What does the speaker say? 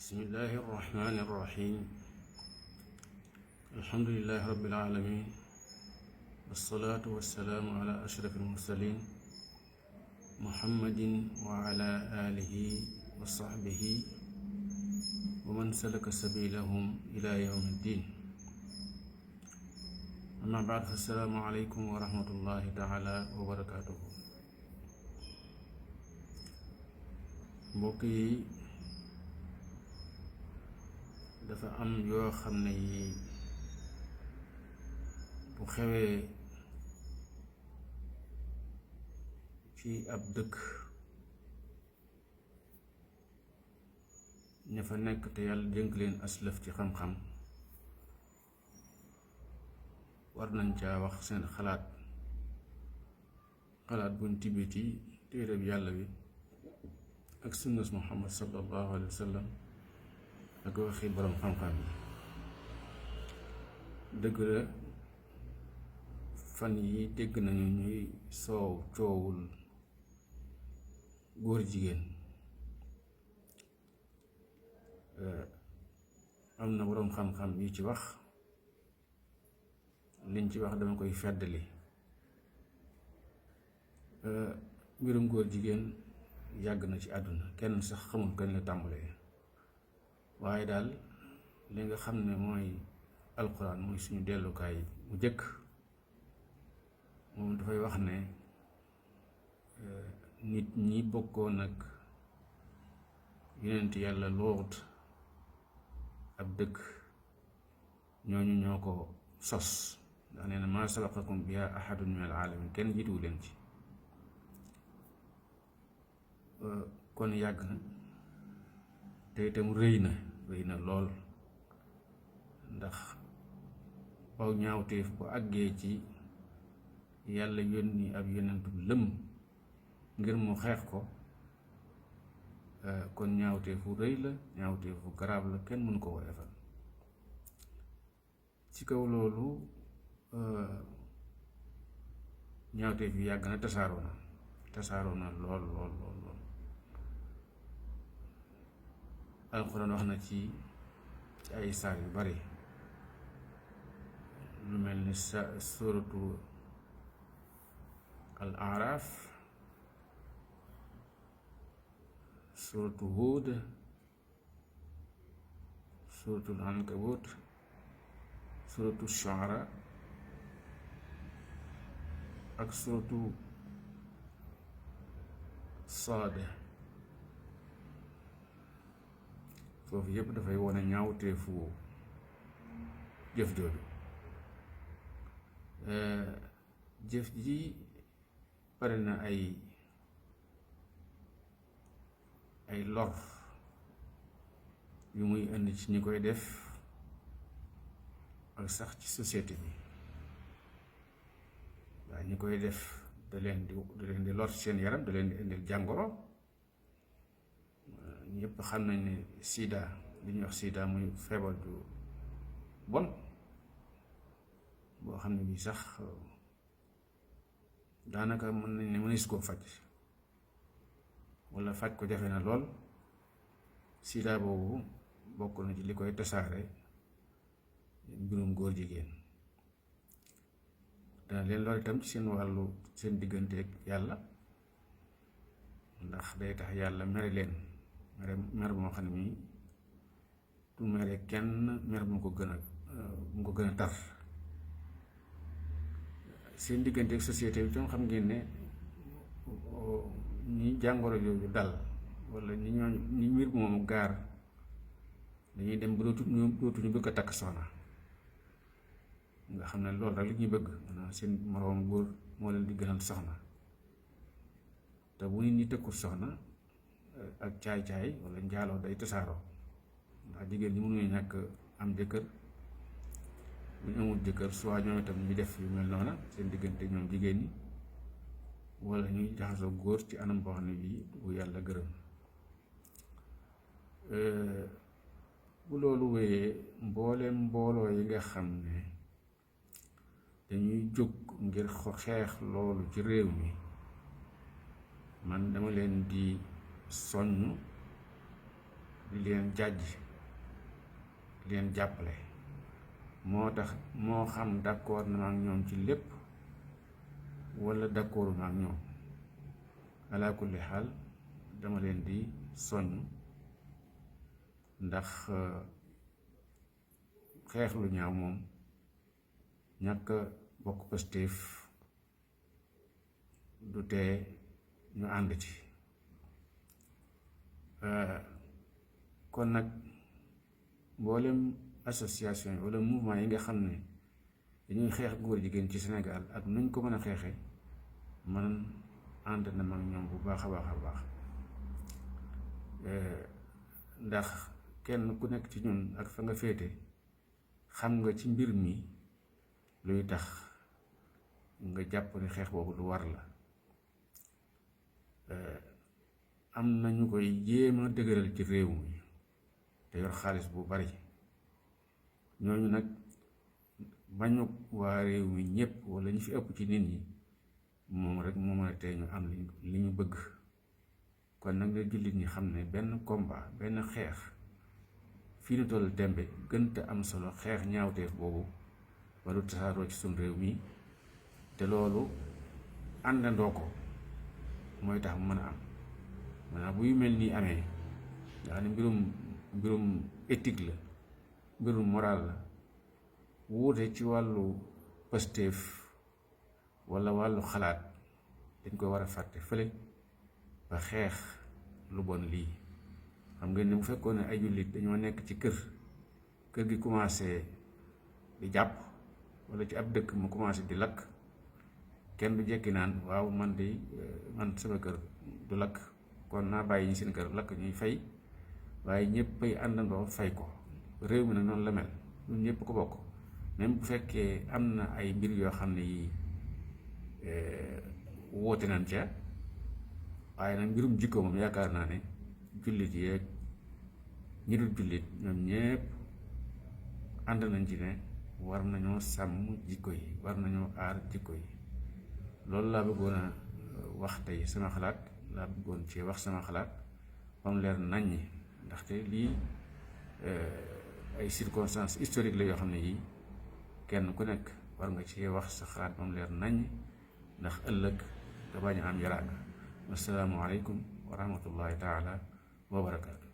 bismillahi irrahmani irrahim alhamdulilahi rabbil alamin wassalaatu wassalaamu ala ashraf almursalin muhammadin wa ala alihi wa sahbihi wa man salaka sabilahum ila yawmi ddin amma baad fa assalaamu aleykum wa rahmatullahi taala wa barakatuhu. mbokk yi, dafa am yoo xam ne yi bu xewee ci ab dëkk, ña fa nekk te yàlla dénk leen aslëf ci xam-xam war nañ caa wax seen xalaat buñ tibbee ci téereb yàlla bi ak sunnas muhammad sallallahu alayhi wa sallam ak waxi boroom xam-xam yi. dëgg la fan yi dégg nañu ñuy coowul góor jigéen. am na boroom xam-xam yu ci wax, liñ ci wax dama koy feddali. mbirum góor jigéen yàgg na ci àdduna, kenn sax xamul kañ la tàmbalee, waaye daal li nga xam ne mooy alquran mooy suñu dellukaay bu jëkk, moom dafay wax ne nit ñi bokkoon ak yonent yàlla Luut ab dëkk, ñooñu ñoo ko sos, ndax nee na maa sabaqakum biha ahadun min al alamin, kenn jiituwu leen ci. kon yàgg na te itam rëy na lool, ndax aw ñaawteef bu àggee ci yàlla yónni ab yonentu lëm ngir mu xeex ko, kon ñaawteefu rëy la, ñaawteefu garaab la, kenn mënu ko woyofal. ci kaw loolu ñaawteef yi yàgg na, tasaaroo na lool. alxuraan wax na ci ay saar yu bari, lu mel ni suratu al araf, suratu Huud, suratu al ankabut, suratu Shuara ak suratu Saad. foofu yëpp dafay wone ñaawteefu jëf jooju. jëf ji bari na ay lor yu muy indi ci ñi koy def ak sax ci société bi. waaye ñi koy def da leen di lor seen yaram, da leen di indil jàngoro. ñëpp xam nañ ne sida, li ñuy wax sida muy feebar ju bon boo xam ne bii sax daanaka mën nañ ne mënees koo faj, walla faj ko jafe na lool. sida boobu bokk na ci li koy tasaare mbirum góor jigéen. dana leen lool itam ci seen digganteeg yàlla, ndax day tax yàlla mere leen, mer moo xam ne mii du mere kenn, mer mu ko gën a tar. seen digganteeg société bi tam xam ngeen ne ñi jàngoro yooyu dal, walla ñi mbir moomu gaar, dañuy dem ba dootuñu bëgg a takk soxna. nga xam ne loolu rek li ñuy bëgg, maanaam seen moroom góor moo leen di gënal soxna. te bu nit ñi tëkkul soxna, ak caay-caay walla njaaloo day tasaaroo, ndax jigéen ñi mënuñu ñàkk am jëkkër. bu ñu amul jëkkër, soit ñoom itam ñu def yu mel noona seen diggante ñoom jigéen ñi, walla ñuy jaxasoo góor ci anam boo xam ne bii bu yàlla gërëm. bu loolu wéyee, mbooloo yi nga xam ne dañuy jóg ngir xeex loolu ci réew mi, man dama leen di soññ leen jàjj leen jàppale. moo tax moo xam d'accord na ak ñoom ci lépp wala d'accord na ak ñoom, ala kulli xaal dama leen di soññ, ndax xeex lu ñaaw moom ñàkk bokk Pastef du tee ñu ànd ci. kon nag mboolem association yi wala mouvement yi nga xam ne dañuy xeex góor jigéen ci Sénégal ak nuñ ko mën a xeexe, man ànd na mag ñoom bu baax a baax a baax. ndax kenn ku nekk ci ñun ak fa nga féete xam nga ci mbir mi luy tax nga jàpp ne xeex boobu lu war la. am na ñu koy jéem a dëgëral ci réew mi te yor xaalis bu bari, ñooñu nag bañu waa réew mi ñëpp wala ñu fi ëpp ci nit ñi moom rek moo mën a tey ñu am li ñu bëgg. kon nag nga jullit ñi xam ne benn combat, benn xeex fii nu toll tembe gënta am solo xeex ñaawteef boobu waru tasaaroo ci suñ réew mi, te loolu àndandoo ko mooy tax mu mën a am. maanaam bu yu mel nii amee nga xam ne mbirum éthique la, mbirum moral la, wuute ci wàllu Pastef walla wàllu xalaat dañ ko war a fàtte fële ba xeex lu bon lii. xam ngeen ne bu fekkoon ne ay jullit dañoo nekk ci kër gi commencé di jàpp walla ci ab dëkk mu commencé di lakk, kenn du jekki naan waaw man sama kër du lakk kon naa bàyyi ñi seen kër lakk ñuy fay, waaye ñëpp ay àndandoo fay ko. réew mi nag noonu la mel, ñun ñëpp ko bokk. même bu fekkee am na ay mbir yoo xam ne yii woote nañ ca, waaye nag mbirum jikko moom yaakaar naa ne jullit yeeg ñi dul jullit ñoom ñëpp ànd nañ ci ne war nañoo sàmm jikko yi, war nañoo aar jikko yi. loolu laa bëggoon a wax tey sama xalaat, laa bëggoon ci wax sama xalaat ba mu leer naññi, ndaxte lii ay circonstances historiques la yoo xam ne yii kenn ku nekk war nga ci wax sa xalaat ba mu leer naññi, ndax ëllëg nga bañ a am yaraanga. Assalaamu aleykum wa rahmatullahi taala wa barakaatu.